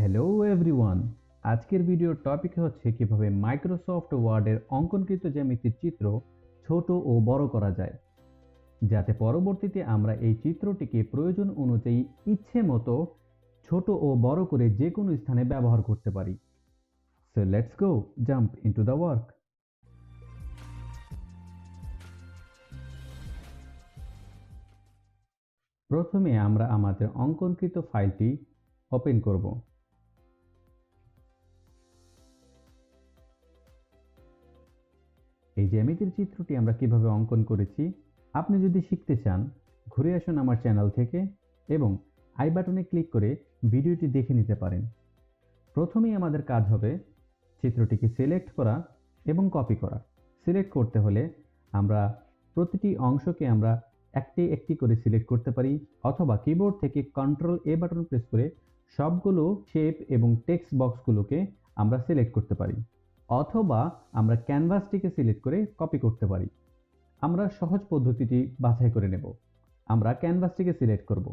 Hello everyone, আজকের ভিডিওর topic হচ্ছে কিভাবে মাইক্রোসফট ওয়ার্ডের অঙ্কনকৃত জ্যামিতির চিত্র ছোট ও বড় করা যায়, যাতে পরবর্তীতে আমরা এই চিত্রটিকে প্রয়োজন অনুযায়ী ইচ্ছে মতো ছোট ও বড় করে যে কোনো স্থানে ব্যবহার করতে পারি। So let's go jump into the work. প্রথমে আমরা আমাদের অঙ্কনকৃত ফাইলটি ওপেন করব। এই জ্যামিতির চিত্রটি আমরা কিভাবে অঙ্কন করেছি আপনি যদি শিখতে চান, ঘুরে আসুন আমার চ্যানেল থেকে এবং আই বাটনে ক্লিক করে ভিডিওটি দেখে নিতে পারেন। প্রথমেই আমাদের কাজ হবে চিত্রটিকে সিলেক্ট করা এবং কপি করা। সিলেক্ট করতে হলে আমরা প্রতিটি অংশকে আমরা একটি একটি করে সিলেক্ট করতে পারি, অথবা কিবোর্ড থেকে কন্ট্রোল এ বাটন প্রেস করে সবগুলো শেপ এবং টেক্সট বক্সগুলোকে আমরা সিলেক্ট করতে পারি, অথবা আমরা ক্যানভাসটিকে সিলেক্ট করে কপি করতে পারি। আমরা সহজ পদ্ধতিটি বাছাই করে নেব। আমরা ক্যানভাসটিকে সিলেক্ট করব,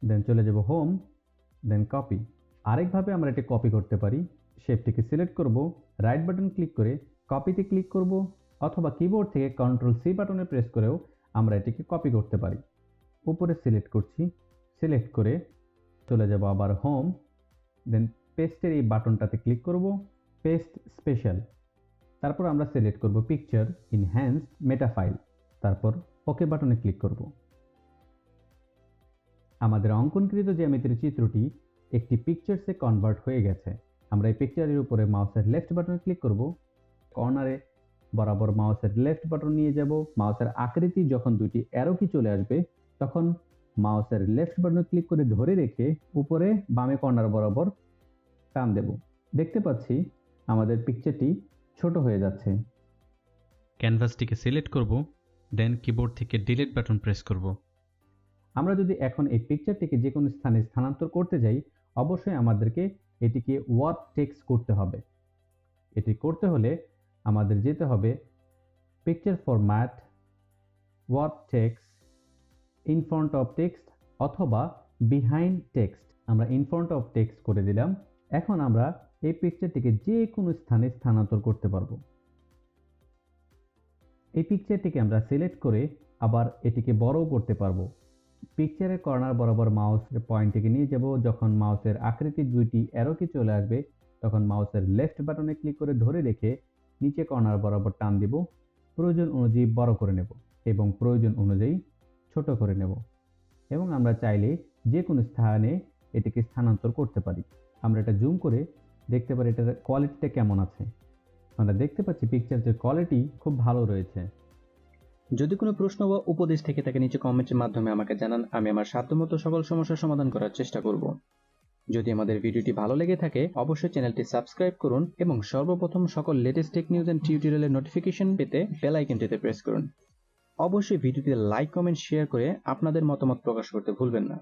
দেন চলে যাব হোম, দেন কপি। আরেকভাবে আমরা এটি কপি করতে পারি। শেপটিকে সিলেক্ট করব, রাইট বাটন ক্লিক করে কপিতে ক্লিক করব, অথবা কিবোর্ড থেকে কন্ট্রোল সি বাটনে প্রেস করেও আমরা এটিকে কপি করতে পারি। উপরে সিলেক্ট করছি, সিলেক্ট করে চলে যাব আবার হোম, দেন পেস্টের এই বাটনটাতে ক্লিক করব, পেস্ট স্পেশাল। তারপর আমরা সিলেক্ট করব পিকচার, ইনহ্যান্স, মেটা ফাইল, তারপর ওকে বাটনে ক্লিক করব। আমাদের অঙ্কনকৃত জ্যামিতির চিত্রটি একটি পিকচারসে কনভার্ট হয়ে গেছে। আমরা এই পিকচারের উপরে মাউসের লেফট বাটনে ক্লিক করব, কর্নারে বরাবর মাউসের লেফট বাটন নিয়ে যাব। মাউসের আকৃতি যখন দুটি অ্যারো কি চলে আসবে তখন মাউসের লেফট বাটনে ক্লিক করে ধরে রেখে উপরে বামে কর্নার বরাবর টান দেব। দেখতে পাচ্ছি আমাদের পিকচারটি ছোট হয়ে যাচ্ছে। ক্যানভাসটিকে সিলেক্ট করব, দেন কিবোর্ড থেকে ডিলিট বাটন প্রেস করব। আমরা যদি এখন এই পিকচারটিকে যে কোনো স্থানে স্থানান্তর করতে যাই, অবশ্যই আমাদেরকে এটিকে ওয়ার্ড টেক্সট করতে হবে। এটি করতে হলে আমাদের যেতে হবে picture format, word text, in front of text অথবা বিহাইন্ড টেক্সট। আমরা ইন ফ্রন্ট অফ টেক্সট করে দিলাম। এখন আমরা এই পিকচারটিকে যে কোনো স্থানে স্থানান্তর করতে পারবো। এই পিকচারটিকে আমরা সিলেক্ট করে আবার এটিকে বড়ও করতে পারবো। পিকচারের কর্নার বরাবর মাউসের পয়েন্টটিকে নিয়ে যাব। যখন মাউসের আকৃতির দুইটি অ্যারো কি চলে আসবে তখন মাউসের লেফট বাটনে ক্লিক করে ধরে রেখে নিচে কর্নার বরাবর টান দিব। প্রয়োজন অনুযায়ী বড় করে নেব এবং প্রয়োজন অনুযায়ী ছোট করে নেব, এবং আমরা চাইলে যে কোনো স্থানে এটিকে স্থানান্তর করতে পারি। আমরা এটা জুম করে দেখতে পারি এটার কোয়ালিটিটা কেমন আছে। আমরা দেখতে পাচ্ছি পিকচারের কোয়ালিটি খুব ভালো রয়েছে। যদি কোনো প্রশ্ন বা উপদেশ থেকে থাকে নিচে কমেন্টের মাধ্যমে আমাকে জানান, আমি আমার সাধ্যমতো সকল সমস্যার সমাধান করার চেষ্টা করব। যদি আমাদের ভিডিওটি ভালো লেগে থাকে অবশ্যই চ্যানেলটি সাবস্ক্রাইব করুন এবং সর্বপ্রথম সকল লেটেস্ট টেক নিউজ এন্ড টিউটোরিয়ালের নোটিফিকেশন পেতে বেল আইকনটিতে প্রেস করুন। অবশ্যই ভিডিওটিতে লাইক, কমেন্ট, শেয়ার করে আপনাদের মতামত প্রকাশ করতে ভুলবেন না।